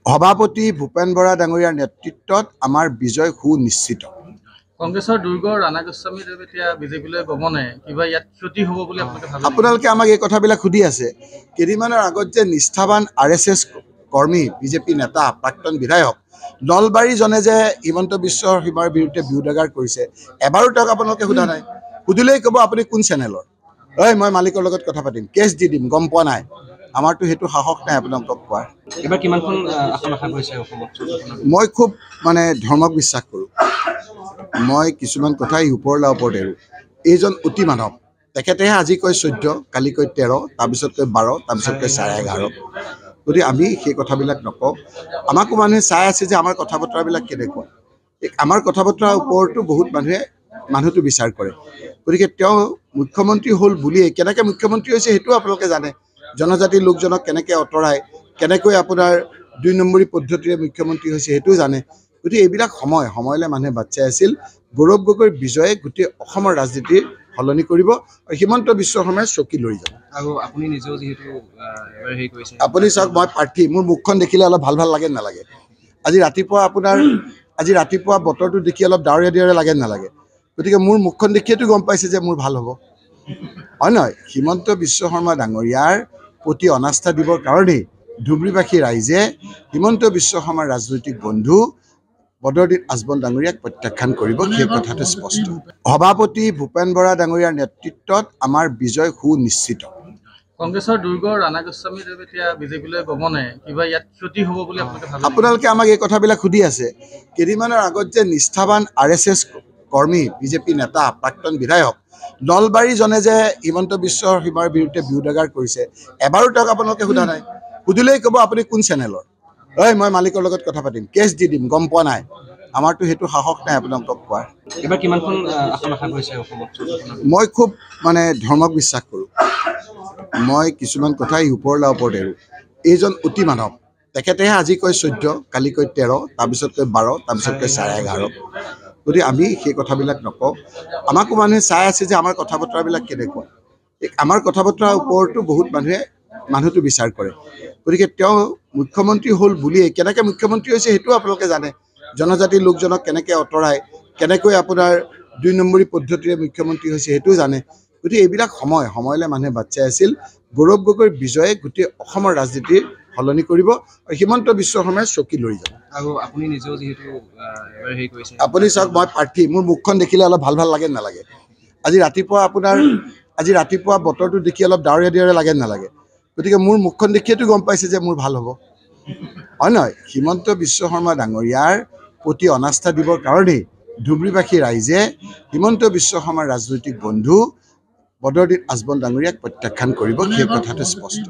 সভাপতি ভূপেন বৰা ডাঙৰীয়াৰ নেতৃত্বত আমাৰ বিজয় সুনিশ্চিত। কংগ্ৰেছৰ দুৰ্গ ৰাণা গোস্বামীদেৱ এতিয়া বিজেপিলৈ গমনে কিবা ইয়াত ক্ষতি হ'ব বুলি আপোনালোকে ভাবে? আপোনালোকে আমাক এই কথাবিলাক সুধি আছে। কেইদিনমানৰ আগত যে নিষ্ঠাবান RSS কৰ্মী বিজেপি নেতা প্ৰাক্তন বিধায়ক নলবাৰীজনে যে হিমন্ত বিশ্ব শৰ্মাৰ বিৰুদ্ধে বিৰোধাগাৰ কৰিছে, এবাৰো তেওঁক আপোনালোকে সোধা নাই। সুধিলেই ক'ব আপুনি কোন চেনেলৰ, মই মালিকৰ লগত কথা পাতিম, কেছ দি দিম, গম পোৱা নাই। আমাৰতো সেইটো সাহস নাই আপোনালোকক কোৱাৰ। এবাৰ কিমানখন আসন আশা কৰিছে অসমত? মই খুব ধৰ্মক বিশ্বাস কৰোঁ। মই কিছুমান কথা ওপৰলা ওপৰত এৰোঁ। এইজন অতি মানৱ, তেখেতেহে আজি কয় 14, কালি কয় 13, তাৰপিছত কয় 12, তাৰপিছত কয় 11.5। গতিকে আমি সেই কথাবিলাক নকওঁ। আমাকো মানুহে চাই আছে যে আমাৰ কথা বতৰাবিলাক কেনেকুৱা। আমাৰ কথা বতৰাৰ ওপৰতো বহুত মানুহটো বিচাৰ কৰে। গতিকে তেওঁ মুখ্যমন্ত্ৰী হ'ল বুলিয়ে কেনেকৈ মুখ্যমন্ত্ৰী হৈছে সেইটোও আপোনালোকে জানে। জনজাতিৰ লোকজনক কেনেকৈ আঁতৰাই, কেনেকৈ আপোনাৰ 2 নম্বৰী পদ্ধতিৰে মুখ্যমন্ত্ৰী হৈছে সেইটোও জানে। গতিকে এইবিলাক সময়লৈ মানুহে বাট চাই আছিল। গৌৰৱ গগৈৰ বিজয়ে গোটেই অসমৰ ৰাজনীতিৰ সলনি কৰিব আৰু হিমন্ত বিশ্ব শৰ্মাই চকী লৰি যাব। আৰু আপুনি নিজেও যিহেতু হেৰি কৰিছে, আপুনি চাওক, মই প্ৰাৰ্থী, মোৰ মুখখন দেখিলে অলপ ভাল লাগে নালাগে? আজি ৰাতিপুৱা বতৰটো দেখি অলপ ডাৱৰীয়া লাগে নালাগে? গতিকে মোৰ মুখখন দেখিয়েতো গম পাইছে যে মোৰ ভাল হ'ব, হয় নহয়? হিমন্ত বিশ্ব শৰ্মা ডাঙৰীয়াৰ প্ৰতি অনাস্থা দিবৰ কাৰণেই ধুবুৰীবাসী ৰাইজে হিমন্ত বিশ্ব শৰ্মাৰ ৰাজনৈতিক বন্ধু বদৰুদ্দিন আজমল ডাঙৰীয়াক প্ৰত্যাখ্যান কৰিব, সেই কথাটো স্পষ্ট। সভাপতি ভূপেন বৰা ডাঙৰীয়াৰ নেতৃত্বত আমাৰ বিজয় সুনিশ্চিত। কংগ্ৰেছৰ দুৰ্গ ৰাণা গোস্বামীদেৱ এতিয়া বিজেপিলৈ গমনে কিবা ইয়াত ক্ষতি হ'ব বুলি আপোনালোকে ভাবে? আপোনালোকে আমাক এই কথাবিলাক সুধি আছে। কেইদিনমানৰ আগত যে নিষ্ঠাবান RSS কৰ্মী বিজেপি নেতা প্ৰাক্তন বিধায়ক নলবাৰীজনে যে হিমন্ত বিশ্ব শৰ্মাৰ বিৰুদ্ধে বিৰোধাগাৰ কৰিছে, এবাৰো তেওঁক আপোনালোকে সোধা নাই। সুধিলেই ক'ব আপুনি কোন চেনেলৰ, মই মালিকৰ লগত কথা পাতিম, কেছ দি দিম, গম পোৱা নাই। আমাৰতো সেইটো সাহস নাই আপোনালোকক কোৱাৰ। এবাৰ কিমানখন আসন আশা কৰিছে অসমত? মই খুব ধৰ্মক বিশ্বাস কৰোঁ। মই কিছুমান কথা ওপৰলা ওপৰত এৰোঁ। এইজন অতি মানৱ, তেখেতেহে আজি কয় 14, কালি কয় 13, তাৰপিছত কয় 12, তাৰপিছত কয় 11.5। গতিকে আমি সেই কথাবিলাক নকওঁ। আমাকো মানুহে চাই আছে যে আমাৰ কথা বতৰাবিলাক কেনেকুৱা। আমাৰ কথা বতৰাৰ ওপৰতো বহুত মানুহটো বিচাৰ কৰে। গতিকে তেওঁ মুখ্যমন্ত্ৰী হ'ল বুলিয়ে কেনেকৈ মুখ্যমন্ত্ৰী হৈছে সেইটোও আপোনালোকে জানে। জনজাতিৰ লোকজনক কেনেকৈ আঁতৰাই, কেনেকৈ আপোনাৰ 2 নম্বৰী পদ্ধতিৰে মুখ্যমন্ত্ৰী হৈছে সেইটোও জানে। গতিকে এইবিলাক সময়লৈ মানুহে বাট চাই আছিল। গৌৰৱ গগৈৰ বিজয়ে গোটেই অসমৰ ৰাজনীতিৰ সলনি কৰিব আৰু হিমন্ত বিশ্ব শৰ্মাই চকী লৰি যাব। আৰু আপুনি নিজেও যিহেতু হেৰি কৰিছে, আপুনি চাওক, মই প্ৰাৰ্থী, মোৰ মুখখন দেখিলে অলপ ভাল লাগে নালাগে? আজি ৰাতিপুৱা বতৰটো দেখি অলপ ডাৱৰীয়া লাগে নালাগে? গতিকে মোৰ মুখখন দেখিয়েতো গম পাইছে যে মোৰ ভাল হ'ব, হয় নহয়? হিমন্ত বিশ্ব শৰ্মা ডাঙৰীয়াৰ প্ৰতি অনাস্থা দিবৰ কাৰণেই ধুবুৰীবাসী ৰাইজে হিমন্ত বিশ্ব শৰ্মাৰ ৰাজনৈতিক বন্ধু বদৰুদ্দিন আজমল ডাঙৰীয়াক প্ৰত্যাখ্যান কৰিব, সেই কথাটো স্পষ্ট।